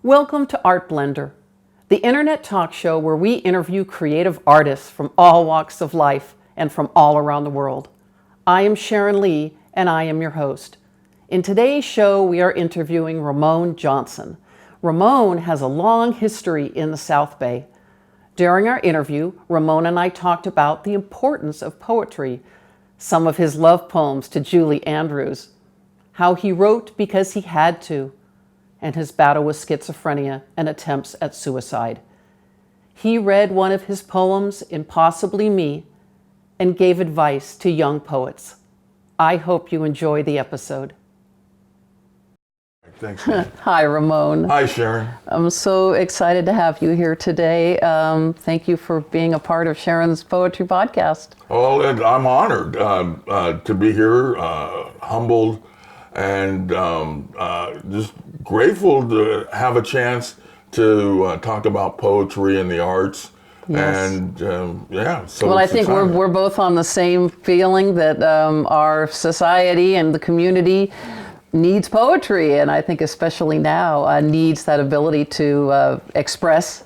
Welcome to Art Blender, the internet talk show where we interview creative artists from all walks of life and from all around the world. I am Sharon Lee, and I am your host. In today's show, we are interviewing Ramon Johnson. Ramon has a long history in the South Bay. During our interview, Ramon and I talked about the importance of poetry, some of his love poems to Julie Andrews, how he wrote because he had to, and his battle with schizophrenia and attempts at suicide. He read one of his poems, Impossibly Me, and gave advice to young poets. I hope you enjoy the episode. Thanks, man. Hi, Ramon. Hi, Sharon. I'm so excited to have you here today. Thank you for being a part of Sharon's Poetry Podcast. Well, I'm honored to be here, humbled, and just grateful to have a chance to talk about poetry and the arts. Yes. And so well, I it's think exciting. we're both on the same feeling that our society and the community needs poetry, and I think especially now needs that ability to express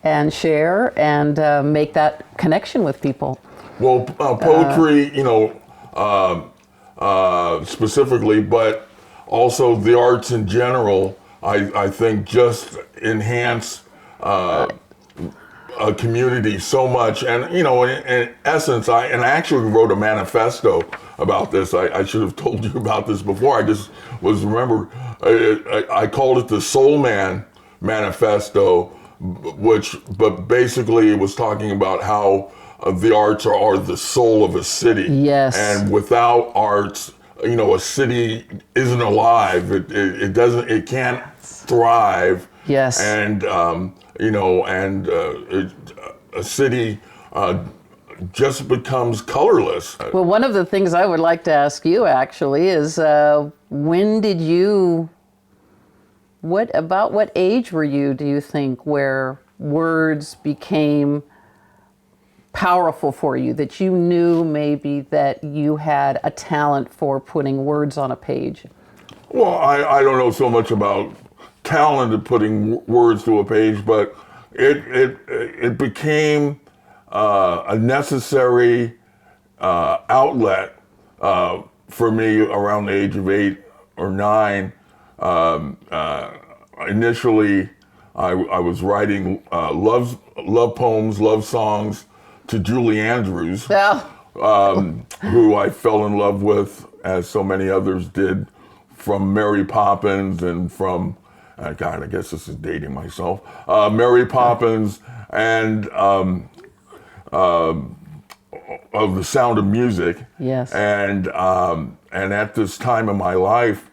and share and make that connection with people. Well, poetry, specifically, but also the arts in general, I think just enhance a community so much. And, in essence, I actually wrote a manifesto about this. I should have told you about this before. I just I called it the Soul Man Manifesto, but basically it was talking about how the arts are the soul of a city. Yes. And without arts, a city isn't alive. It can't thrive. Yes. And a city just becomes colorless. Well, one of the things I would like to ask you actually is what age were you, do you think, where words became powerful for you, that you knew maybe that you had a talent for putting words on a page? Well, I don't know so much about talent at putting words to a page, but it became a necessary outlet for me around the age of 8 or 9. Initially, I was writing love poems, love songs to Julie Andrews, who I fell in love with, as so many others did, from Mary Poppins and from, God, I guess this is dating myself, Mary Poppins and of The Sound of Music. Yes. And at this time in my life,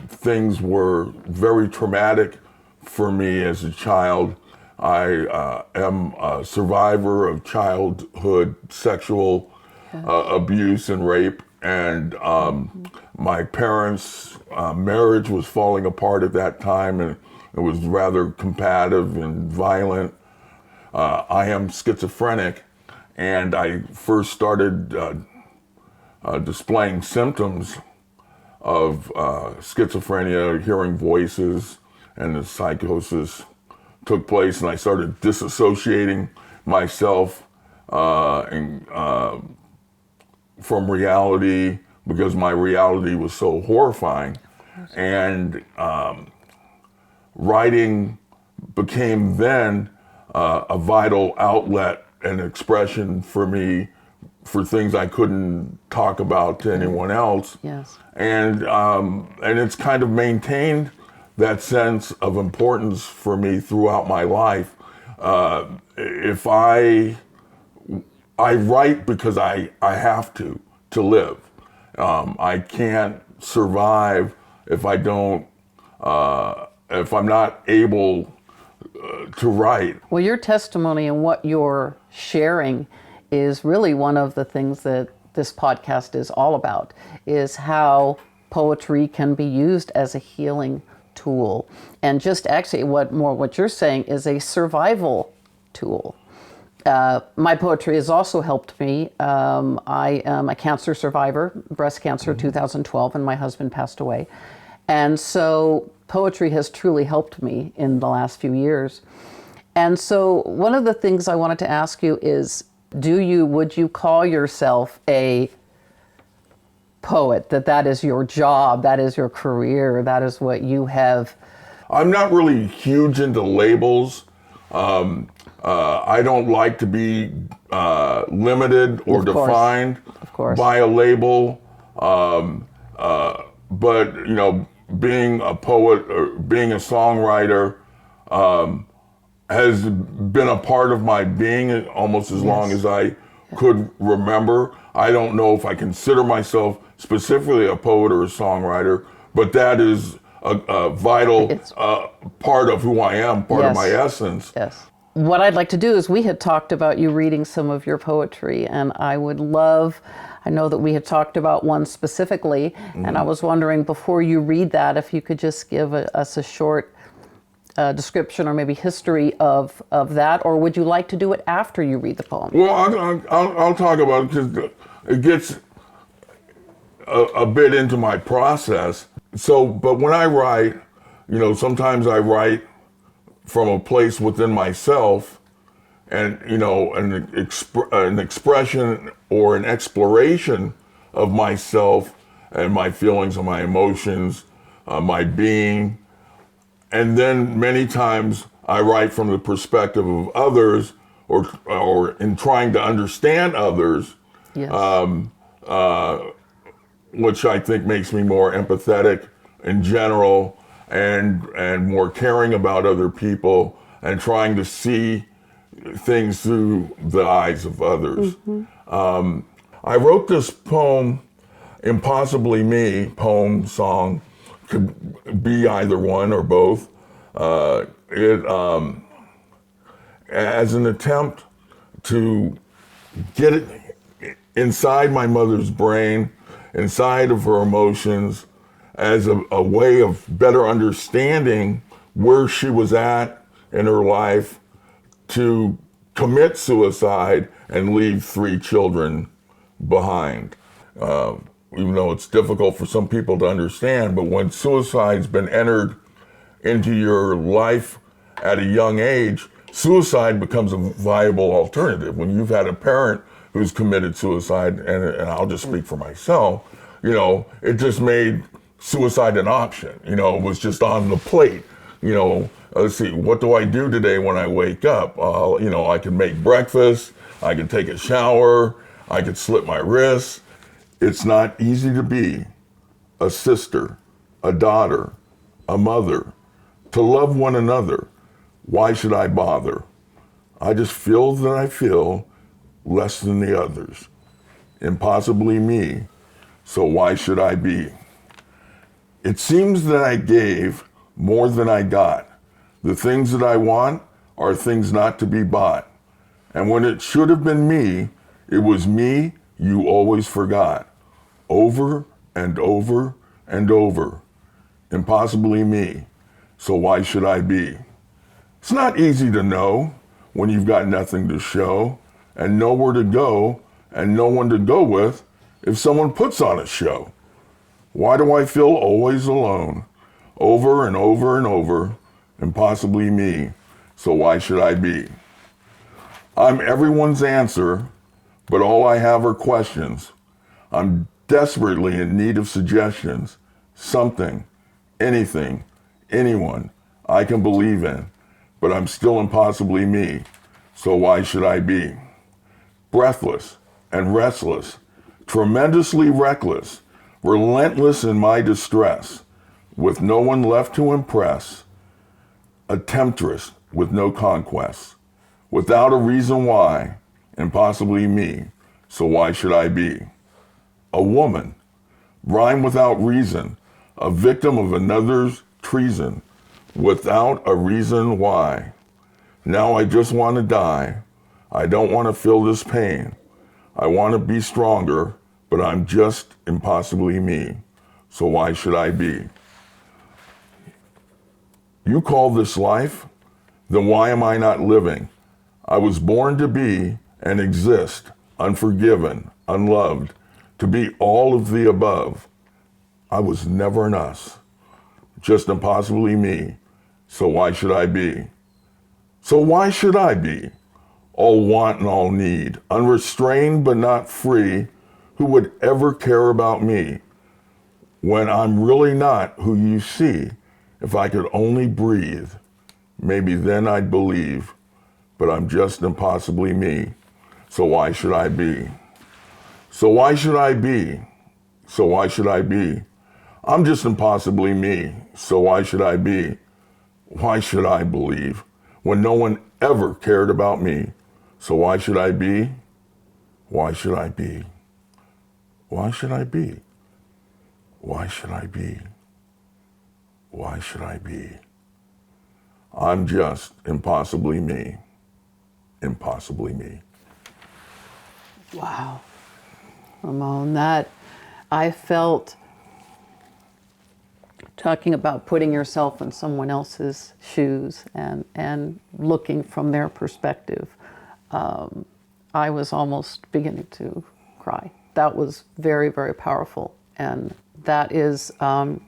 things were very traumatic for me as a child. I am a survivor of childhood sexual abuse and rape, and my parents' marriage was falling apart at that time, and it was rather combative and violent. I am schizophrenic, and I first started displaying symptoms of schizophrenia, hearing voices, and the psychosis took place, and I started disassociating myself from reality because my reality was so horrifying. And writing became then a vital outlet and expression for me for things I couldn't talk about to anyone else. Yes. And it's kind of maintained that sense of importance for me throughout my life. If I write because I have to live. I can't survive if I don't, if I'm not able to write. Well, your testimony and what you're sharing is really one of the things that this podcast is all about, is how poetry can be used as a healing tool. And just actually what you're saying is a survival tool. My poetry has also helped me. I am a cancer survivor, breast cancer, 2012, and my husband passed away. And so poetry has truly helped me in the last few years. And so one of the things I wanted to ask you is, would you call yourself a poet, that is your job, that is your career, that is what you have? I'm not really huge into labels. I don't like to be limited or defined by a label. But, you know, being a poet or being a songwriter has been a part of my being almost as long as I could remember. I don't know if I consider myself specifically a poet or a songwriter, but that is a vital part of who I am, part of my essence. Yes. What I'd like to do is, we had talked about you reading some of your poetry, and I know that we had talked about one specifically, and I was wondering, before you read that, if you could just give us a short description or maybe history of that, or would you like to do it after you read the poem? Well, I'll talk about it because it gets a bit into my process. So, but when I write, you know, sometimes I write from a place within myself, and, you know, an expression or an exploration of myself and my feelings and my emotions, my being. And then many times I write from the perspective of others, or in trying to understand others, which I think makes me more empathetic in general, and more caring about other people, and trying to see things through the eyes of others. I wrote this poem, Impossibly Me, poem, song, could be either one or both. As an attempt to get it inside my mother's brain, inside of her emotions, as a way of better understanding where she was at in her life to commit suicide and leave 3 children behind. Even though it's difficult for some people to understand, but when suicide's been entered into your life at a young age, suicide becomes a viable alternative. When you've had a parent who's committed suicide, and I'll just speak for myself, you know, it just made suicide an option. You know, it was just on the plate. You know, let's see, what do I do today when I wake up? You know, I can make breakfast, I can take a shower, I could slit my wrists. It's not easy to be a sister, a daughter, a mother, to love one another. Why should I bother? I just feel that I feel less than the others. Impossibly me, so why should I be? It seems that I gave more than I got. The things that I want are things not to be bought. And when it should have been me, it was me you always forgot. Over and over and over. Impossibly me, so why should I be? It's not easy to know when you've got nothing to show, and nowhere to go, and no one to go with if someone puts on a show. Why do I feel always alone? Over and over and over, impossibly me, so why should I be? I'm everyone's answer, but all I have are questions. I'm desperately in need of suggestions, something, anything, anyone I can believe in, but I'm still impossibly me, so why should I be? Breathless and restless, tremendously reckless, relentless in my distress, with no one left to impress, a temptress with no conquests, without a reason why, impossibly me, so why should I be? A woman, rhyme without reason, a victim of another's treason, without a reason why. Now I just want to die. I don't want to feel this pain. I want to be stronger, but I'm just impossibly me. So why should I be? You call this life? Then why am I not living? I was born to be and exist, unforgiven, unloved, to be all of the above. I was never an us, just impossibly me. So why should I be? So why should I be? All want and all need, unrestrained but not free. Who would ever care about me when I'm really not who you see? If I could only breathe, maybe then I'd believe, but I'm just impossibly me. So why should I be? So why should I be? So why should I be? I'm just impossibly me. So why should I be? Why should I believe when no one ever cared about me? So why should I be? Why should I be? Why should I be? Why should I be? Why should I be? I'm just impossibly me. Impossibly me. Wow. Ramon, that I felt, talking about putting yourself in someone else's shoes and looking from their perspective, I was almost beginning to cry. That was very, very powerful. And that is, as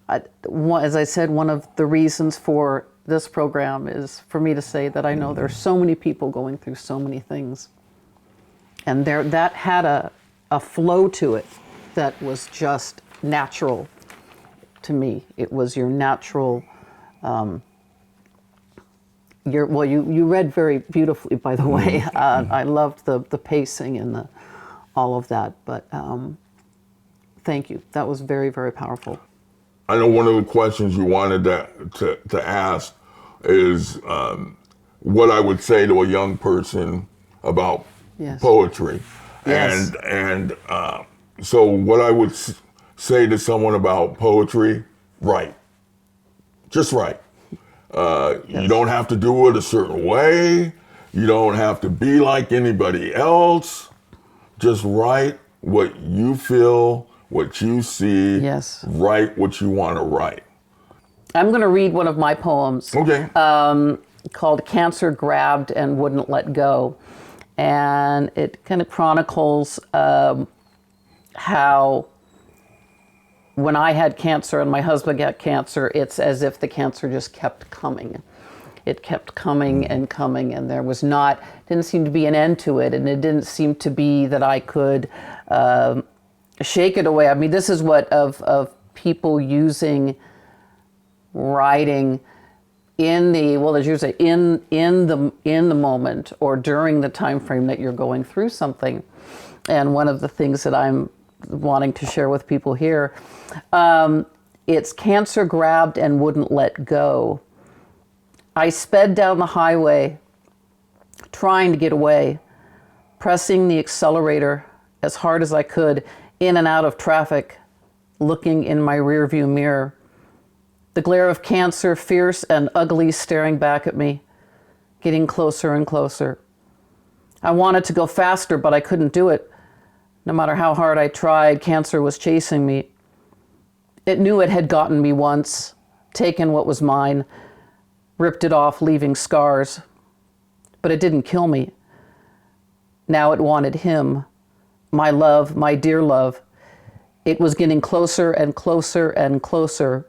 I said, one of the reasons for this program is for me to say that I know there's so many people going through so many things. And that had a flow to it that was just natural to me. It was your natural, you read very beautifully, by the way. I loved the pacing and all of that, but thank you. That was very, very powerful. I know one of the questions you wanted to ask is what I would say to a young person about Yes. poetry. Yes. And so what I would say to someone about poetry, write. Just write. You don't have to do it a certain way. You don't have to be like anybody else. Just write what you feel, what you see. Yes. Write what you want to write. I'm going to read one of my poems. Okay. Called Cancer Grabbed and Wouldn't Let Go. And it kind of chronicles how when I had cancer and my husband got cancer, it's as if the cancer just kept coming. It kept coming and coming, and there was didn't seem to be an end to it, and it didn't seem to be that I could shake it away. I mean, this is what of people using writing in the, well, as you say, in the moment or during the time frame that you're going through something. And one of the things that I'm wanting to share with people here, it's cancer grabbed and wouldn't let go. I sped down the highway, trying to get away, pressing the accelerator as hard as I could, in and out of traffic, looking in my rearview mirror. The glare of cancer, fierce and ugly, staring back at me, getting closer and closer. I wanted to go faster, but I couldn't do it. No matter how hard I tried, cancer was chasing me. It knew it had gotten me once, taken what was mine, ripped it off, leaving scars. But it didn't kill me. Now it wanted him, my love, my dear love. It was getting closer and closer and closer.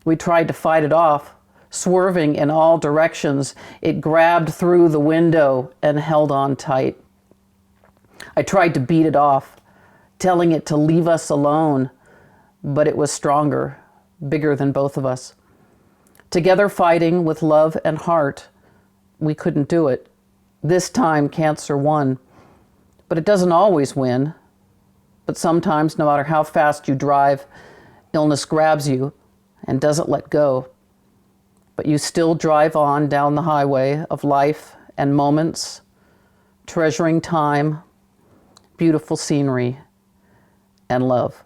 We tried to fight it off, swerving in all directions. It grabbed through the window and held on tight. I tried to beat it off, telling it to leave us alone, but it was stronger, bigger than both of us. Together fighting with love and heart, we couldn't do it. This time cancer won, but it doesn't always win. But sometimes, no matter how fast you drive, illness grabs you and doesn't let go. But you still drive on down the highway of life and moments, treasuring time, beautiful scenery, and love.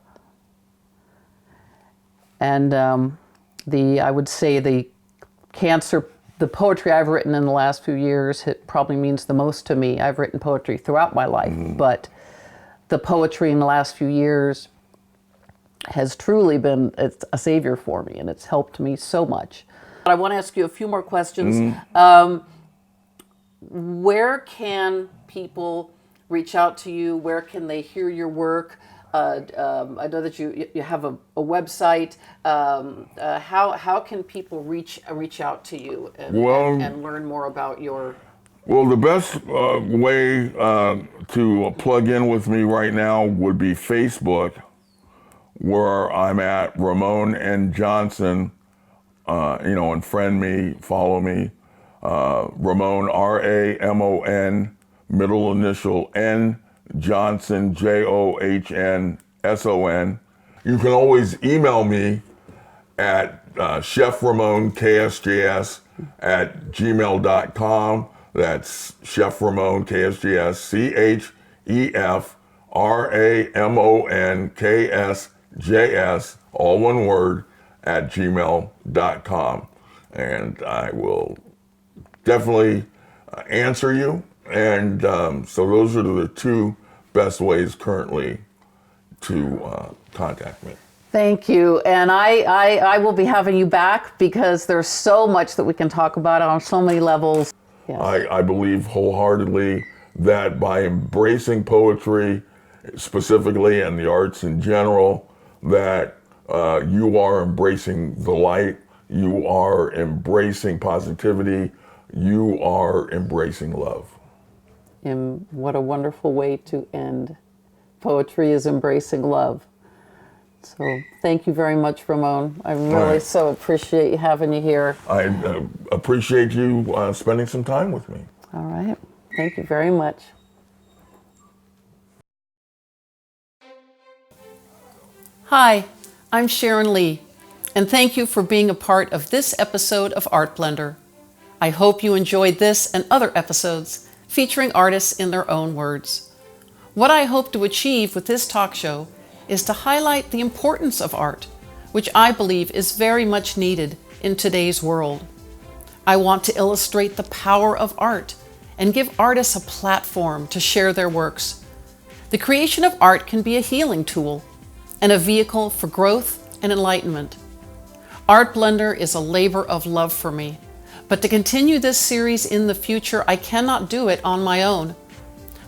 And I would say the poetry I've written in the last few years, it probably means the most to me. I've written poetry throughout my life, but the poetry in the last few years has truly been a savior for me, and it's helped me so much. I want to ask you a few more questions. Where can people reach out to you? Where can they hear your work? I know that you have a website. How can people reach out to you Well, and learn more about your? well, the best way to plug in with me right now would be Facebook, where I'm at Ramon N. Johnson. And friend me, follow me. Ramon, Ramon, middle initial N, Johnson, Johnsson. You can always email me at Chef Ramon, KSJS at gmail.com. That's Chef Ramon, KSJS, ChefRamonKSJS, all one word, at gmail.com. And I will definitely answer you. And so those are the two best ways currently to contact me. Thank you. And I will be having you back because there's so much that we can talk about on so many levels. Yes. I believe wholeheartedly that by embracing poetry specifically and the arts in general, that you are embracing the light, you are embracing positivity, you are embracing love. And what a wonderful way to end. Poetry is embracing love. So thank you very much, Ramon. I really so appreciate having you here. I appreciate you spending some time with me. All right. Thank you very much. Hi, I'm Sharon Lee, and thank you for being a part of this episode of Art Blender. I hope you enjoyed this and other episodes featuring artists in their own words. What I hope to achieve with this talk show is to highlight the importance of art, which I believe is very much needed in today's world. I want to illustrate the power of art and give artists a platform to share their works. The creation of art can be a healing tool and a vehicle for growth and enlightenment. Art Blender is a labor of love for me, but to continue this series in the future, I cannot do it on my own.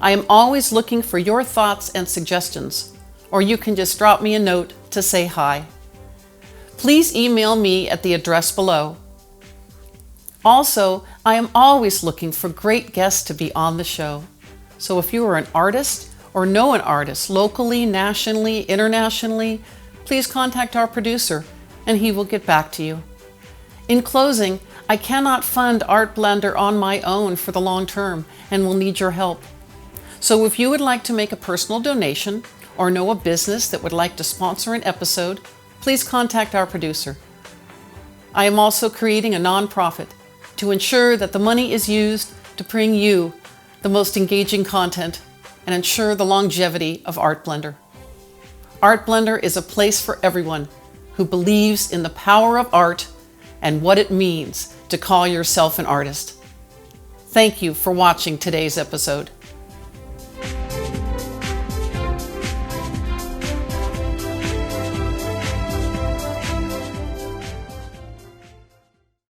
I am always looking for your thoughts and suggestions, or you can just drop me a note to say hi. Please email me at the address below. Also, I am always looking for great guests to be on the show. So if you are an artist or know an artist locally, nationally, internationally, please contact our producer and he will get back to you. In closing, I cannot fund Art Blender on my own for the long term and will need your help. So if you would like to make a personal donation or know a business that would like to sponsor an episode, please contact our producer. I am also creating a nonprofit to ensure that the money is used to bring you the most engaging content and ensure the longevity of Art Blender. Art Blender is a place for everyone who believes in the power of art and what it means to call yourself an artist. Thank you for watching today's episode.